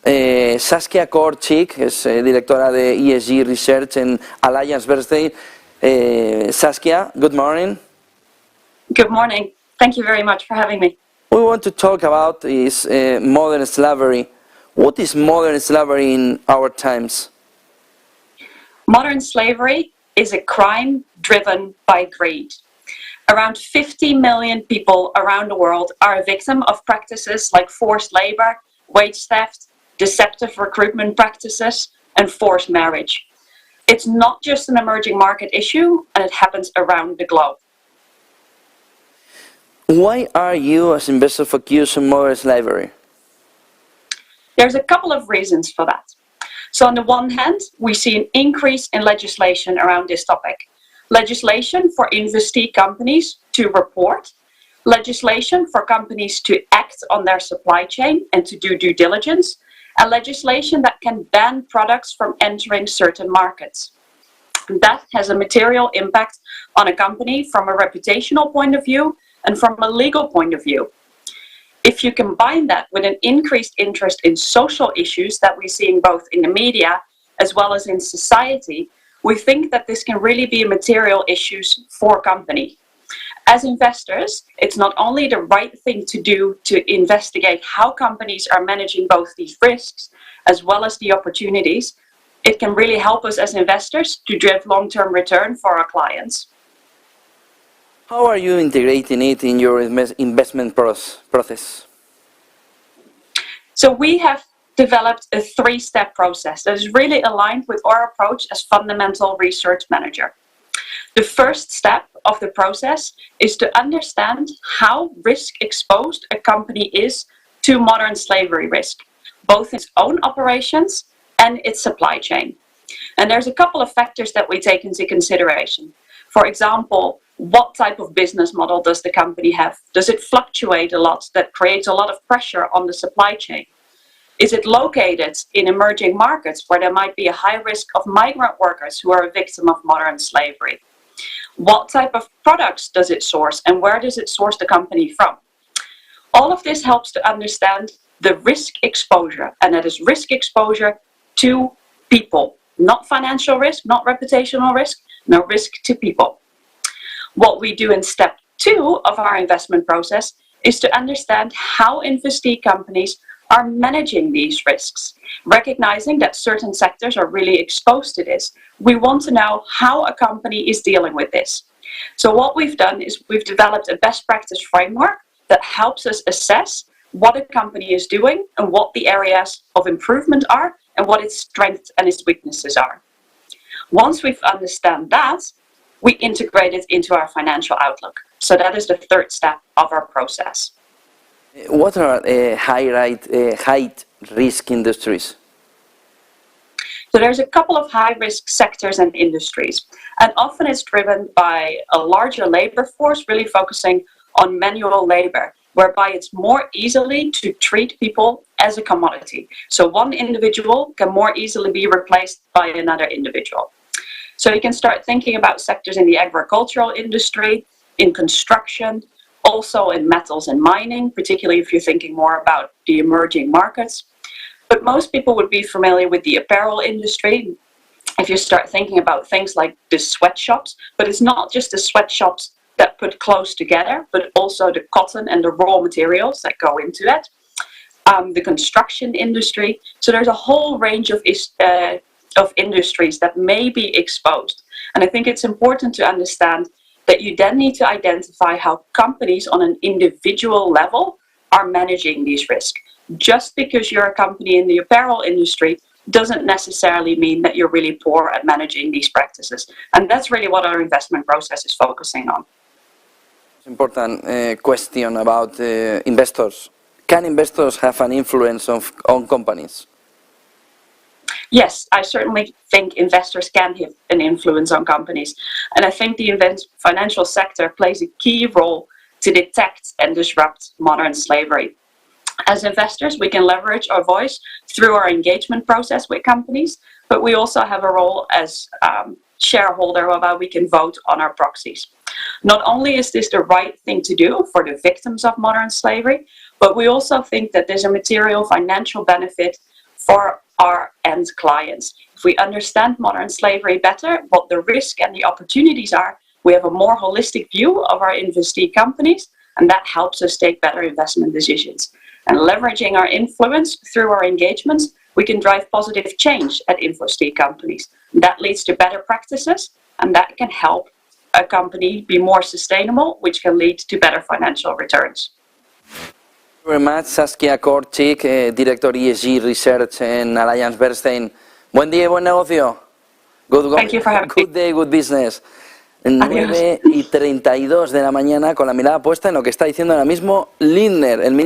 Saskia Kort Chick es directora de ESG Research en AllianceBernstein. Saskia, good morning. Good morning. Thank you very much for having me. We want to talk about is modern slavery. What is modern slavery in our times? Modern slavery is a crime driven by greed. Around 50 million people around the world are a victim of practices like forced labor, wage theft, deceptive recruitment practices, and forced marriage. It's not just an emerging market issue, and it happens around the globe. Why are you as investors focused on modern slavery? There's a couple of reasons for that. So on the one hand, we see an increase in legislation around this topic. Legislation for investee companies to report, legislation for companies to act on their supply chain and to do due diligence, and legislation that can ban products from entering certain markets. That has a material impact on a company from a reputational point of view and from a legal point of view. If you combine that with an increased interest in social issues that we see in both in the media as well as in society, we think that this can really be a material issue for a company. As investors, it's not only the right thing to do to investigate how companies are managing both these risks as well as the opportunities, it can really help us as investors to drive long-term return for our clients. How are you integrating it in your investment process? So we have developed a three-step process that is really aligned with our approach as fundamental research manager. The first step of the process is to understand how risk-exposed a company is to modern slavery risk, both its own operations and its supply chain. And there's a couple of factors that we take into consideration. For example, what type of business model does the company have? Does it fluctuate a lot that creates a lot of pressure on the supply chain? Is it located in emerging markets where there might be a high risk of migrant workers who are a victim of modern slavery? What type of products does it source and where does it source the company from? All of this helps to understand the risk exposure, and that is risk exposure to people, not financial risk, not reputational risk, no, risk to people. What we do in step 2 of our investment process is to understand how investee companies are managing these risks. Recognizing that certain sectors are really exposed to this, we want to know how a company is dealing with this. So what we've done is we've developed a best practice framework that helps us assess what a company is doing and what the areas of improvement are and what its strengths and its weaknesses are. Once we've understand that, we integrate it into our financial outlook. So that is the third step of our process. What are high risk industries? So there's a couple of high risk sectors and industries, and often it's driven by a larger labor force really focusing on manual labor, whereby it's more easily to treat people as a commodity. So one individual can more easily be replaced by another individual. So you can start thinking about sectors in the agricultural industry, in construction, also in metals and mining, particularly if you're thinking more about the emerging markets. But most people would be familiar with the apparel industry if you start thinking about things like the sweatshops. But it's not just the sweatshops that put clothes together, but also the cotton and the raw materials that go into that. The construction industry. So there's a whole range of industries that may be exposed. And I think it's important to understand that you then need to identify how companies on an individual level are managing these risks. Just because you're a company in the apparel industry doesn't necessarily mean that you're really poor at managing these practices. And that's really what our investment process is focusing on. Important question about investors. Can investors have an influence on companies? Yes, I certainly think investors can have an influence on companies. And I think the financial sector plays a key role to detect and disrupt modern slavery. As investors, we can leverage our voice through our engagement process with companies, but we also have a role as shareholder whereby we can vote on our proxies. Not only is this the right thing to do for the victims of modern slavery, but we also think that there's a material financial benefit for our end clients. If we understand modern slavery better, what the risk and the opportunities are, we have a more holistic view of our investee companies, and that helps us take better investment decisions. And leveraging our influence through our engagements, we can drive positive change at investee companies. That leads to better practices, and that can help a company be more sustainable, which can lead to better financial returns. Thank you very much, Saskia Kort Chick, Director ESG Research en AllianceBernstein. Buen día y buen negocio. Thank you for having me. Good day, good business. 9:32 de la mañana, con la mirada puesta en lo que está diciendo ahora mismo Lindner, el ministro.